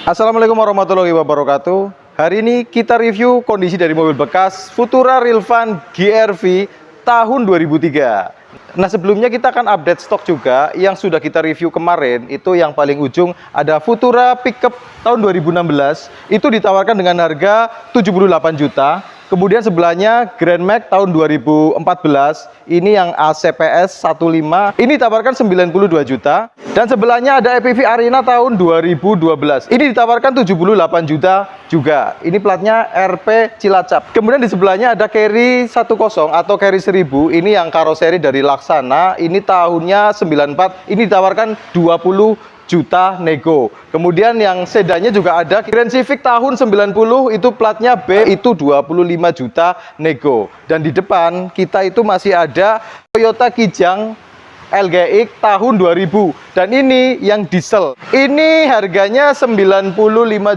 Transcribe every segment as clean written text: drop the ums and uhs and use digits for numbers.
Assalamualaikum warahmatullahi wabarakatuh. Hari ini kita review kondisi dari mobil bekas Futura Rilvan GR-V tahun 2003. Nah, sebelumnya kita akan update stok juga yang sudah kita review kemarin. Itu yang paling ujung ada Futura Pickup tahun 2016. Itu ditawarkan dengan harga 78 juta. Kemudian sebelahnya Grand Max tahun 2014, ini yang ACPS 15, ini ditawarkan 92 juta. Dan sebelahnya ada EPV Arena tahun 2012, ini ditawarkan 78 juta juga. Ini platnya RP Cilacap. Kemudian di sebelahnya ada Carry 10 atau Carry 1000, ini yang karoseri dari Laksana, ini tahunnya 94, ini ditawarkan 20 juta nego. Kemudian yang sedannya juga ada Grand Civic tahun 90, itu platnya B, itu 25 juta nego. Dan di depan kita itu masih ada Toyota Kijang LGX tahun 2000, dan ini yang diesel, ini harganya 95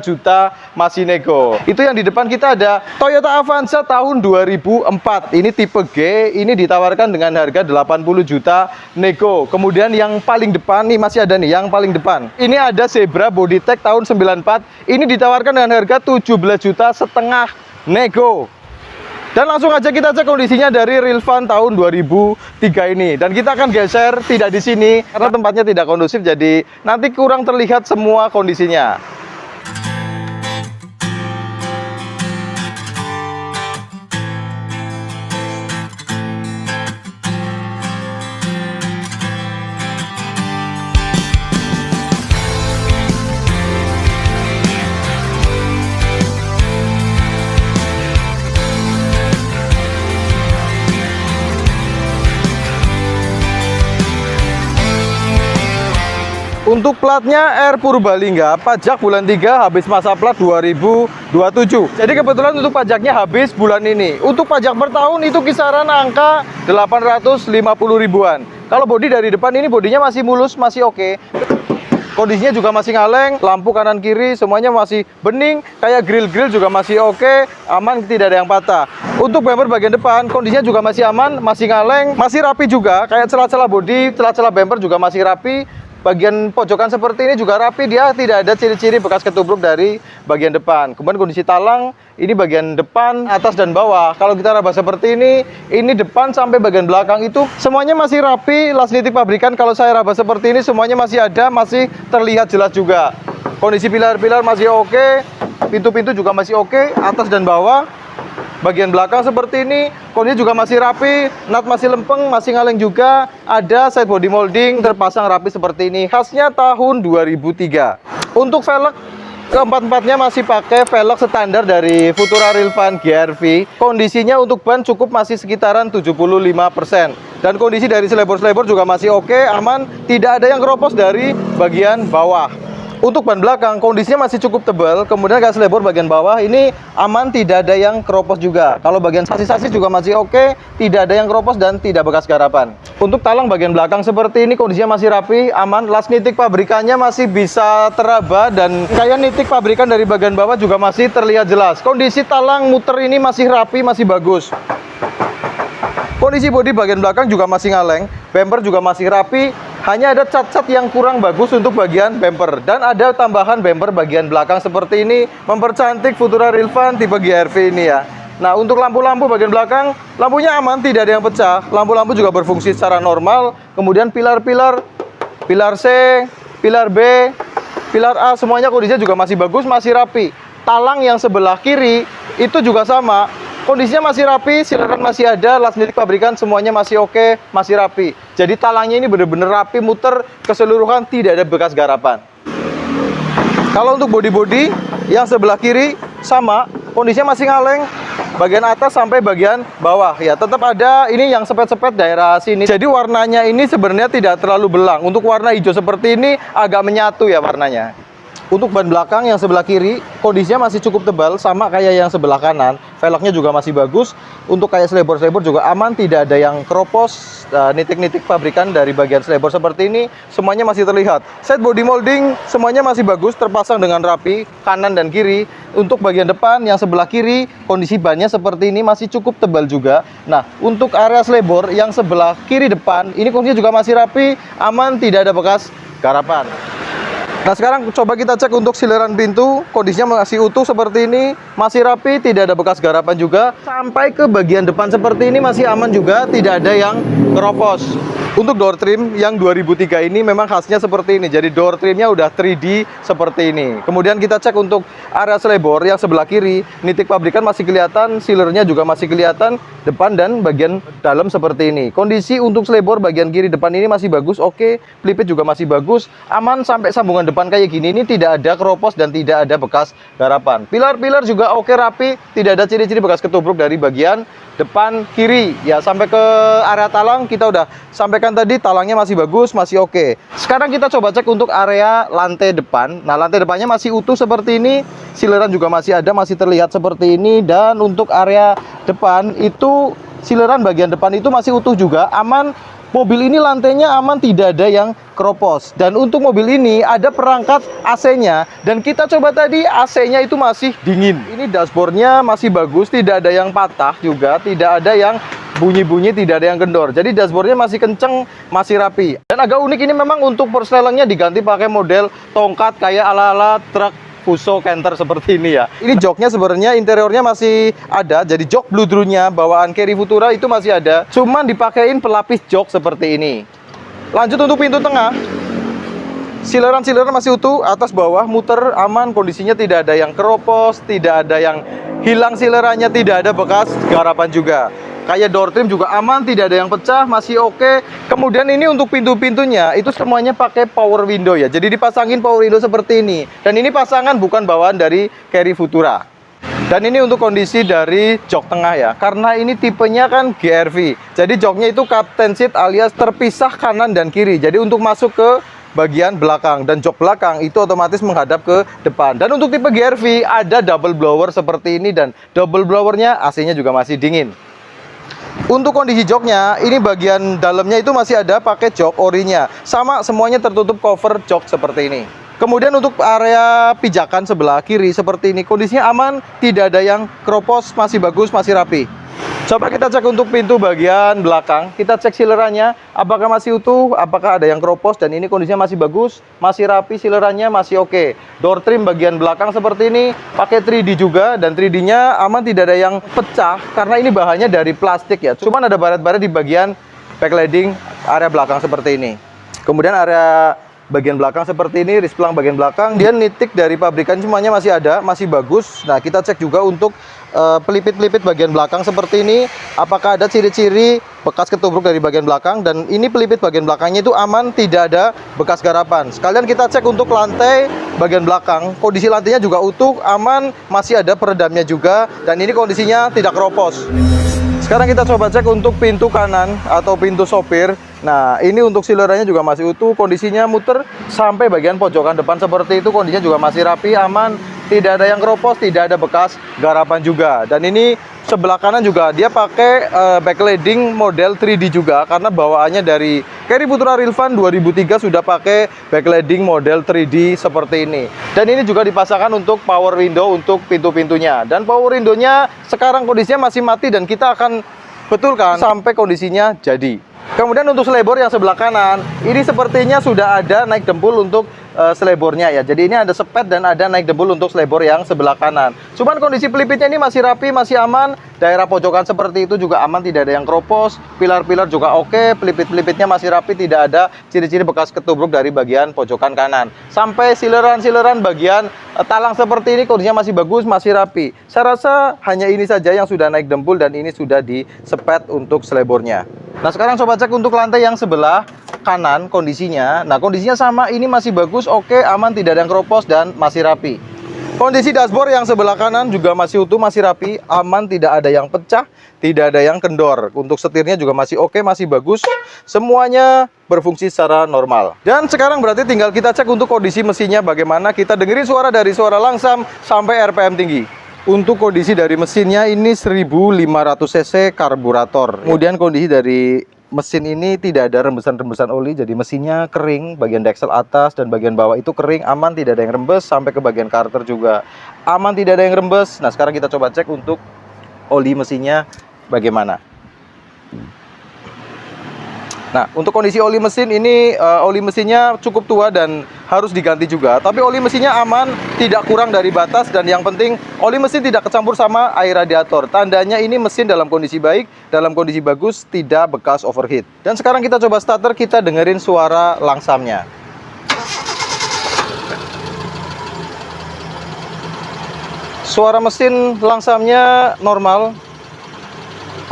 juta masih nego. Itu yang di depan kita ada Toyota Avanza tahun 2004, ini tipe G, ini ditawarkan dengan harga 80 juta nego. Kemudian yang paling depan nih masih ada nih, yang paling depan ini ada Zebra Bodytech tahun 94, ini ditawarkan dengan harga 17 juta setengah nego. Dan langsung aja kita cek kondisinya dari Rilvan tahun 2003 ini. Dan kita akan geser tidak di sini karena tempatnya tidak kondusif, jadi nanti kurang terlihat semua kondisinya. Untuk platnya R Purbalingga, pajak bulan 3 habis masa plat 2027. Jadi kebetulan untuk pajaknya habis bulan ini. Untuk pajak per tahun itu kisaran angka 850 ribuan. Kalau bodi dari depan ini bodinya masih mulus, masih oke. Kondisinya juga masih ngaleng, lampu kanan kiri semuanya masih bening, kayak grill-grill juga masih oke, aman, tidak ada yang patah. Untuk bumper bagian depan kondisinya juga masih aman, masih ngaleng, masih rapi juga, kayak celah-celah bodi, celah-celah bumper juga masih rapi. Bagian pojokan seperti ini juga rapi, dia tidak ada ciri-ciri bekas ketubruk dari bagian depan. Kemudian kondisi talang, ini bagian depan, atas dan bawah. Kalau kita raba seperti ini depan sampai bagian belakang itu semuanya masih rapi, las nitik pabrikan. Kalau saya raba seperti ini semuanya masih ada, masih terlihat jelas juga. Kondisi pilar-pilar masih oke, pintu-pintu juga masih oke, atas dan bawah. Bagian belakang seperti ini, kondisi juga masih rapi, nut masih lempeng, masih ngaleng juga. Ada side body molding terpasang rapi seperti ini, khasnya tahun 2003. Untuk velg, keempat-empatnya masih pakai velg standar dari Futura Rilvan GR-V. Kondisinya untuk ban cukup masih sekitaran 75%. Dan kondisi dari selebor-selebor juga masih oke, aman, tidak ada yang keropos dari bagian bawah. Untuk ban belakang kondisinya masih cukup tebal, kemudian gas lebor bagian bawah ini aman, tidak ada yang keropos juga. Kalau bagian sasis-sasis juga masih oke, tidak ada yang keropos dan tidak bekas garapan. Untuk talang bagian belakang seperti ini kondisinya masih rapi, aman, las nitik pabrikannya masih bisa teraba dan kayak nitik pabrikan dari bagian bawah juga masih terlihat jelas. Kondisi talang muter ini masih rapi, masih bagus. Kondisi bodi bagian belakang juga masih ngaleng, bumper juga masih rapi. Hanya ada cat-cat yang kurang bagus untuk bagian bumper. Dan ada tambahan bumper bagian belakang seperti ini, mempercantik Futura Rilvan tipe GR-V ini ya. Nah, untuk lampu-lampu bagian belakang, lampunya aman, tidak ada yang pecah. Lampu-lampu juga berfungsi secara normal. Kemudian pilar-pilar, pilar C, pilar B, pilar A, semuanya kondisinya juga masih bagus, masih rapi. Talang yang sebelah kiri, itu juga sama. Kondisinya masih rapi, silakan masih ada, las nitik pabrikan semuanya masih oke, masih rapi. Jadi talangnya ini benar-benar rapi, muter keseluruhan, tidak ada bekas garapan. Kalau untuk bodi-bodi yang sebelah kiri sama, kondisinya masih ngaleng, bagian atas sampai bagian bawah ya. Tetap ada ini yang sepet-sepet daerah sini. Jadi warnanya ini sebenarnya tidak terlalu belang. Untuk warna hijau seperti ini agak menyatu ya warnanya. Untuk ban belakang yang sebelah kiri kondisinya masih cukup tebal, sama kayak yang sebelah kanan. Velgnya juga masih bagus. Untuk kayak selebor-selebor juga aman, tidak ada yang keropos. Nitik-nitik pabrikan dari bagian selebor seperti ini semuanya masih terlihat. Set body molding semuanya masih bagus, terpasang dengan rapi kanan dan kiri. Untuk bagian depan yang sebelah kiri kondisi bannya seperti ini masih cukup tebal juga. Nah, untuk area selebor yang sebelah kiri depan ini kondisinya juga masih rapi, aman, tidak ada bekas garapan. Nah, sekarang coba kita cek untuk sileran pintu, kondisinya masih utuh seperti ini, masih rapi, tidak ada bekas garapan juga. Sampai ke bagian depan seperti ini masih aman juga, tidak ada yang keropos. Untuk door trim yang 2003 ini memang khasnya seperti ini. Jadi door trimnya udah 3D seperti ini. Kemudian kita cek untuk area selebor yang sebelah kiri, nitik pabrikan masih kelihatan, sealernya juga masih kelihatan, depan dan bagian dalam seperti ini. Kondisi untuk selebor bagian kiri depan ini masih bagus, oke. Pelipit juga masih bagus, aman sampai sambungan depan kayak gini. Ini tidak ada keropos dan tidak ada bekas garapan. Pilar-pilar juga oke, rapi, tidak ada ciri-ciri bekas ketubruk dari bagian depan kiri. Ya, sampai ke area talang kita udah sampaikan tadi, talangnya masih bagus, masih oke. Sekarang kita coba cek untuk area lantai depan. Nah, lantai depannya masih utuh seperti ini, sileran juga masih ada, masih terlihat seperti ini. Dan untuk area depan itu, sileran bagian depan itu masih utuh juga, aman. Mobil ini lantainya aman, tidak ada yang keropos. Dan untuk mobil ini ada perangkat AC-nya, dan kita coba tadi AC-nya itu masih dingin. Ini dashboardnya masih bagus, tidak ada yang patah juga, tidak ada yang bunyi-bunyi, tidak ada yang kendor. Jadi dashboardnya masih kenceng, masih rapi. Dan agak unik ini memang untuk persnelengnya diganti pakai model tongkat kayak ala-ala truk Fuso Canter seperti ini ya. Ini joknya sebenarnya interiornya masih ada, jadi jok bludrunya bawaan Carry Futura itu masih ada, cuman dipakein pelapis jok seperti ini. Lanjut untuk pintu tengah, sileran-sileran masih utuh, atas bawah muter aman, kondisinya tidak ada yang keropos, tidak ada yang hilang silerannya, tidak ada bekas garapan juga. Kayak door trim juga aman, tidak ada yang pecah, masih oke. Kemudian ini untuk pintu-pintunya itu semuanya pakai power window ya. Jadi dipasangin power window seperti ini. Dan ini pasangan bukan bawaan dari Carry Futura. Dan ini untuk kondisi dari jok tengah ya. Karena ini tipenya kan GRV. Jadi joknya itu captain seat alias terpisah kanan dan kiri. Jadi untuk masuk ke bagian belakang, dan jok belakang itu otomatis menghadap ke depan. Dan untuk tipe GRV ada double blower seperti ini, dan double blowernya AC-nya juga masih dingin. Untuk kondisi joknya, ini bagian dalamnya itu masih ada pakai jok orinya. Sama, semuanya tertutup cover jok seperti ini. Kemudian untuk area pijakan sebelah kiri seperti ini, kondisinya aman, tidak ada yang keropos, masih bagus, masih rapi. Coba kita cek untuk pintu bagian belakang, kita cek silerannya, apakah masih utuh, apakah ada yang keropos, dan ini kondisinya masih bagus, masih rapi, silerannya masih oke. Door trim bagian belakang seperti ini, pakai 3D juga, dan 3D-nya aman, tidak ada yang pecah, karena ini bahannya dari plastik ya. Cuman ada baret-baret di bagian backlighting area belakang seperti ini. Kemudian area bagian belakang seperti ini, risplang bagian belakang, dia nitik dari pabrikan semuanya masih ada, masih bagus. Nah, kita cek juga untuk pelipit-pelipit bagian belakang seperti ini, apakah ada ciri-ciri bekas ketubruk dari bagian belakang. Dan ini pelipit bagian belakangnya itu aman, tidak ada bekas garapan. Sekalian kita cek untuk lantai bagian belakang, kondisi lantainya juga utuh, aman, masih ada peredamnya juga, dan ini kondisinya tidak keropos. Sekarang kita coba cek untuk pintu kanan atau pintu sopir. Nah, ini untuk silerannya juga masih utuh, kondisinya muter sampai bagian pojokan depan seperti itu, kondisinya juga masih rapi, aman, tidak ada yang keropos, tidak ada bekas garapan juga. Dan ini sebelah kanan juga dia pakai backlighting model 3D juga, karena bawaannya dari Carry Futura Real Fun 2003 sudah pakai backlighting model 3D seperti ini. Dan ini juga dipasangkan untuk power window untuk pintu-pintunya. Dan power window-nya sekarang kondisinya masih mati, dan kita akan betulkan sampai kondisinya jadi. Kemudian untuk selebor yang sebelah kanan, ini sepertinya sudah ada naik dempul untuk selebornya ya. Jadi ini ada sepet dan ada naik dempul untuk selebor yang sebelah kanan. Cuman kondisi pelipitnya ini masih rapi, masih aman. Daerah pojokan seperti itu juga aman, tidak ada yang keropos. Pilar-pilar juga oke, pelipit-pelipitnya masih rapi, tidak ada ciri-ciri bekas ketubruk dari bagian pojokan kanan. Sampai sileran-sileran bagian talang seperti ini kondisinya masih bagus, masih rapi. Saya rasa hanya ini saja yang sudah naik dempul, dan ini sudah disepet untuk selebornya. Nah, sekarang coba cek untuk lantai yang sebelah kanan kondisinya. Nah, kondisinya sama, ini masih bagus, oke, aman, tidak ada yang keropos, dan masih rapi. Kondisi dashboard yang sebelah kanan juga masih utuh, masih rapi, aman, tidak ada yang pecah, tidak ada yang kendor. Untuk setirnya juga masih oke, masih bagus. Semuanya berfungsi secara normal. Dan sekarang berarti tinggal kita cek untuk kondisi mesinnya bagaimana. Kita dengerin suara dari suara langsam sampai RPM tinggi. Untuk kondisi dari mesinnya ini 1500 cc karburator. Kemudian kondisi dari mesin ini tidak ada rembesan-rembesan oli, jadi mesinnya kering, bagian deksel atas dan bagian bawah itu kering, aman, tidak ada yang rembes, sampai ke bagian karter juga aman, tidak ada yang rembes. Nah, sekarang kita coba cek untuk oli mesinnya bagaimana. Nah, untuk kondisi oli mesin ini, oli mesinnya cukup tua dan harus diganti juga. Tapi oli mesinnya aman, tidak kurang dari batas, dan yang penting oli mesin tidak kecampur sama air radiator. Tandanya ini mesin dalam kondisi baik, dalam kondisi bagus, tidak bekas overheat. Dan sekarang kita coba starter, kita dengerin suara langsamnya. Suara mesin langsamnya normal.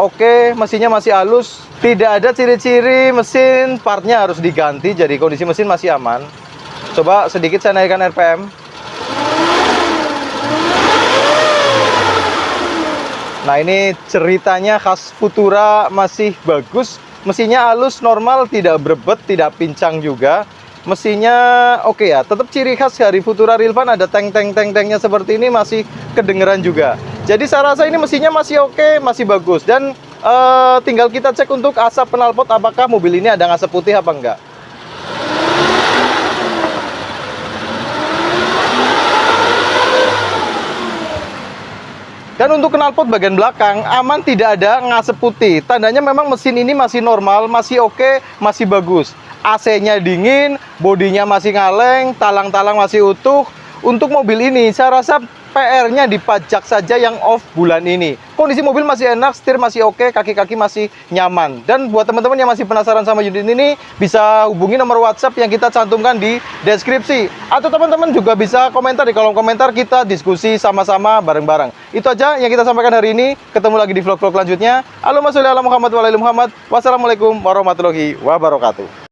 Oke, mesinnya masih halus. Tidak ada ciri-ciri mesin partnya harus diganti. Jadi kondisi mesin masih aman. Coba sedikit saya naikkan RPM. Nah, ini ceritanya khas Futura masih bagus. Mesinnya halus, normal, tidak berebet, tidak pincang juga. Mesinnya oke ya, tetap ciri khas dari Futura Real Fun, ada teng-teng-teng-tengnya seperti ini masih kedengeran juga. Jadi saya rasa ini mesinnya masih oke, masih bagus. Dan tinggal kita cek untuk asap knalpot, apakah mobil ini ada asap putih apa enggak. Dan untuk knalpot bagian belakang aman, tidak ada ngasep putih. Tandanya memang mesin ini masih normal, masih oke, masih bagus. AC-nya dingin, bodinya masih ngaleng, talang-talang masih utuh. Untuk mobil ini saya rasa PR-nya di pajak saja yang off bulan ini. Kondisi mobil masih enak, setir masih oke, kaki-kaki masih nyaman. Dan buat teman-teman yang masih penasaran sama unit ini, bisa hubungi nomor WhatsApp yang kita cantumkan di deskripsi. Atau teman-teman juga bisa komentar di kolom komentar, kita diskusi sama-sama bareng-bareng. Itu aja yang kita sampaikan hari ini. Ketemu lagi di vlog-vlog selanjutnya. Allahumma sholli ala Muhammad wa ala ali Muhammad. Wassalamualaikum warahmatullahi wabarakatuh.